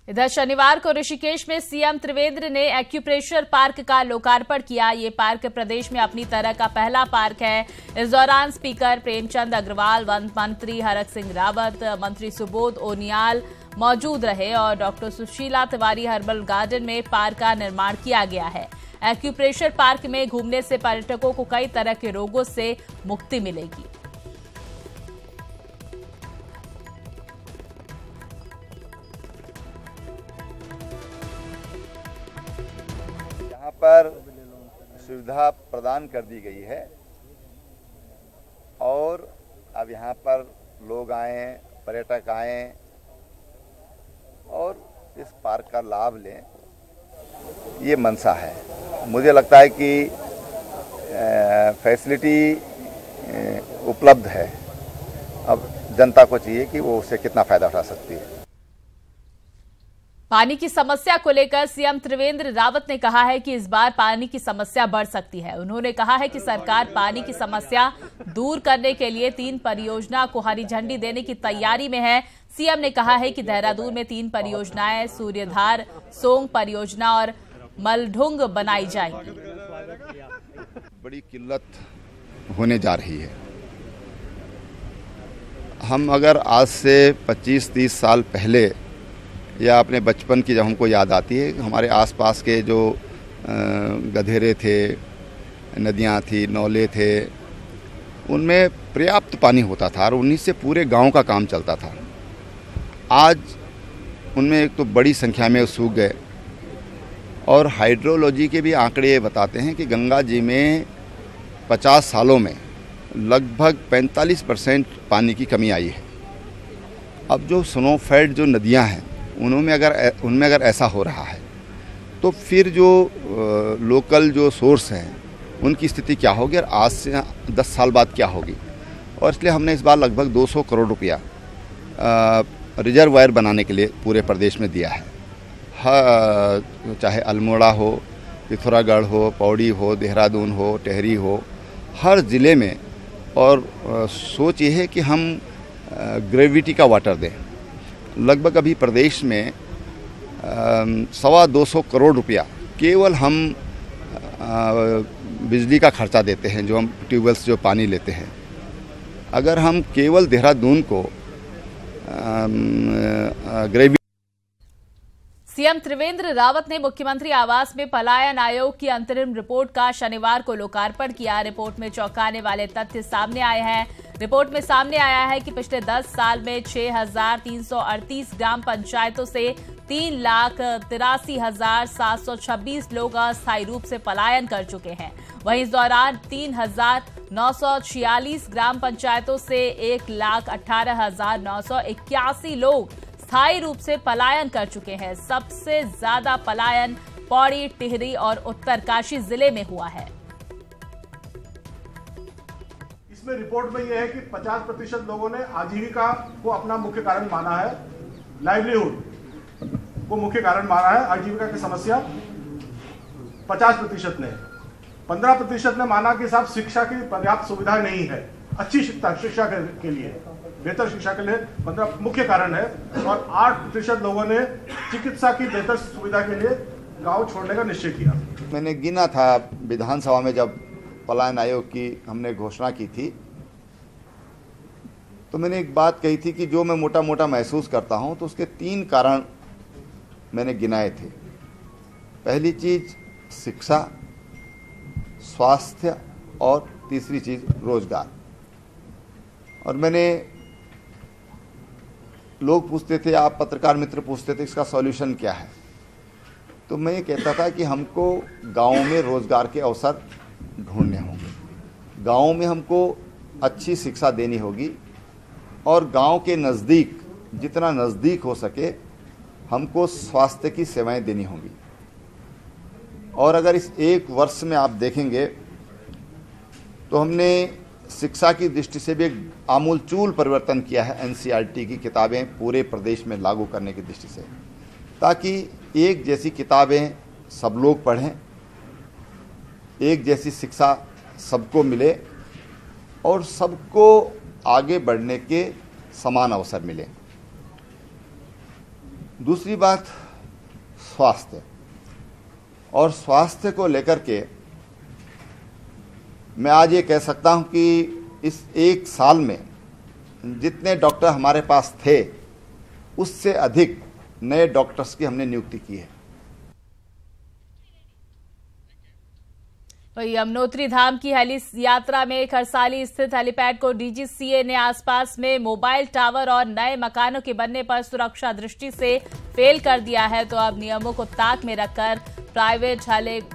इधर शनिवार को ऋषिकेश में सीएम त्रिवेंद्र ने एक्यूप्रेशर पार्क का लोकार्पण किया। ये पार्क प्रदेश में अपनी तरह का पहला पार्क है। इस दौरान स्पीकर प्रेमचंद अग्रवाल, वन मंत्री हरक सिंह रावत, मंत्री सुबोध उनियाल मौजूद रहे और doctor Sushila Tiwari herbal garden में पार्क का निर्माण किया गया है। एक्यूप्रेशर पार्क में घूमने से पर्यटकों को कई तरह के रोगों से मुक्ति मिलेगी। यहाँ पर सुविधा प्रदान कर दी गई है और अब यहाँ पर लोग आए, पर्यटक आए और इस पार्क का लाभ लें, ये मंशा है। मुझे लगता है कि फैसिलिटी उपलब्ध है, अब जनता को चाहिए कि वो उससे कितना फायदा उठा सकती है। पानी की समस्या को लेकर सीएम त्रिवेंद्र रावत ने कहा है कि इस बार पानी की समस्या बढ़ सकती है। उन्होंने कहा है कि सरकार पानी की समस्या दूर करने के लिए 3 परियोजना को हरी झंडी देने की तैयारी में है। सीएम ने कहा है कि देहरादून में 3 परियोजनाएं सूर्यधार, सोंग परियोजना और मलढुंग बनाई जाएंगी। बड़ी किल्लत होने जा रही है। हम अगर आज से 25-30 साल पहले या अपने बचपन की जब हमको याद आती है, हमारे आसपास के जो गधेरे थे, नदियाँ थी, नौले थे, उनमें पर्याप्त पानी होता था और उन्हीं से पूरे गांव का काम चलता था। आज उनमें एक तो बड़ी संख्या में सूख गए और हाइड्रोलॉजी के भी आंकड़े ये बताते हैं कि गंगा जी में 50 सालों में लगभग 45% पानी की कमी आई है। अब जो स्नोफेड जो नदियां हैं उनमें अगर ऐसा हो रहा है तो फिर जो लोकल जो सोर्स हैं उनकी स्थिति क्या होगी और आज से 10 साल बाद क्या होगी। और इसलिए हमने इस बार लगभग 200 करोड़ रुपया रिजर्वायर बनाने के लिए पूरे प्रदेश में दिया है। चाहे अल्मोड़ा हो, पिथौरागढ़ हो, पौड़ी हो, देहरादून हो, टेहरी हो, हर ज़िले में। और सोच ये है कि हम ग्रेविटी का वाटर दें। लगभग अभी प्रदेश में 225 करोड़ रुपया केवल हम बिजली का खर्चा देते हैं, जो हम ट्यूबवेल से जो पानी लेते हैं। अगर हम केवल देहरादून को ग्रेविटी। सीएम त्रिवेंद्र रावत ने मुख्यमंत्री आवास में पलायन आयोग की अंतरिम रिपोर्ट का शनिवार को लोकार्पण किया। रिपोर्ट में चौंकाने वाले तथ्य सामने आए हैं। रिपोर्ट में सामने आया है कि पिछले 10 साल में 6,338 ग्राम पंचायतों से 3,83,726 लोग अस्थायी रूप से पलायन कर चुके हैं। वहीं इस दौरान 3,946 ग्राम पंचायतों से 1,18,981 लोग स्थायी रूप से पलायन कर चुके हैं। सबसे ज्यादा पलायन पौड़ी, टिहरी और उत्तरकाशी जिले में हुआ है। इसमें रिपोर्ट में यह है कि 50% लोगों ने आजीविका को अपना मुख्य कारण माना है, लाइवलीहुड को मुख्य कारण माना है। आजीविका की समस्या 50% ने, 15% ने माना कि साहब शिक्षा की पर्याप्त सुविधा नहीं है, अच्छी शिक्षा के लिए, बेहतर शिक्षा के लिए 15 मुख्य कारण है। और 8% लोगों ने चिकित्सा की बेहतर सुविधा के लिए गांव छोड़ने का निश्चय किया। मैंने गिना था विधानसभा में जब पलायन आयोग की हमने घोषणा की थी, तो मैंने एक बात कही थी कि जो मैं मोटा मोटा महसूस करता हूं, तो उसके 3 कारण मैंने गिनाए थे। पहली चीज शिक्षा, स्वास्थ्य और तीसरी चीज रोजगार। और मैंने, लोग पूछते थे, आप पत्रकार मित्र पूछते थे इसका सॉल्यूशन क्या है, तो मैं ये कहता था कि हमको गाँव में रोजगार के अवसर ढूंढने होंगे, गाँव में हमको अच्छी शिक्षा देनी होगी और गांव के नज़दीक, जितना नज़दीक हो सके, हमको स्वास्थ्य की सेवाएं देनी होंगी। और अगर इस 1 वर्ष में आप देखेंगे तो हमने शिक्षा की दृष्टि से भी एक आमूलचूल परिवर्तन किया है। एनसीईआरटी की किताबें पूरे प्रदेश में लागू करने की दृष्टि से, ताकि एक जैसी किताबें सब लोग पढ़ें, एक जैसी शिक्षा सबको मिले और सबको आगे बढ़ने के समान अवसर मिले। दूसरी बात स्वास्थ्य, और स्वास्थ्य को लेकर के मैं आज ये कह सकता हूं कि इस एक साल में जितने डॉक्टर हमारे पास थे उससे अधिक नए डॉक्टर्स की हमने नियुक्ति की है। वही यमुनोत्री धाम की हेली यात्रा में खरसाली स्थित हेलीपैड को डीजीसीए ने आसपास में मोबाइल टावर और नए मकानों के बनने पर सुरक्षा दृष्टि से फेल कर दिया है। तो अब नियमों को ताक में रखकर प्राइवेट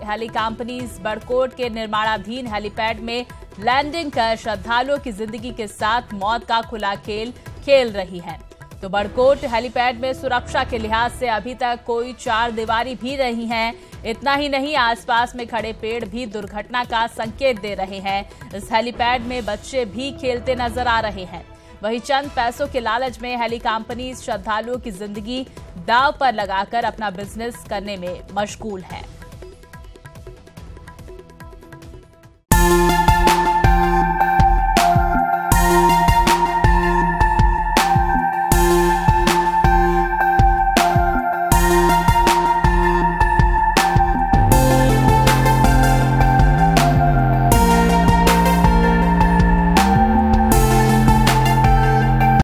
हेली कंपनीज बड़कोट के निर्माणाधीन हेलीपैड में लैंडिंग कर श्रद्धालुओं की जिंदगी के साथ मौत का खुला खेल खेल रही है। तो बड़कोट हेलीपैड में सुरक्षा के लिहाज से अभी तक कोई चार दीवारी भी नहीं है। इतना ही नहीं, आसपास में खड़े पेड़ भी दुर्घटना का संकेत दे रहे हैं। इस हेलीपैड में बच्चे भी खेलते नजर आ रहे हैं। वहीं चंद पैसों के लालच में हेली कंपनीज श्रद्धालुओं की जिंदगी दांव पर लगाकर अपना बिजनेस करने में मशगूल है।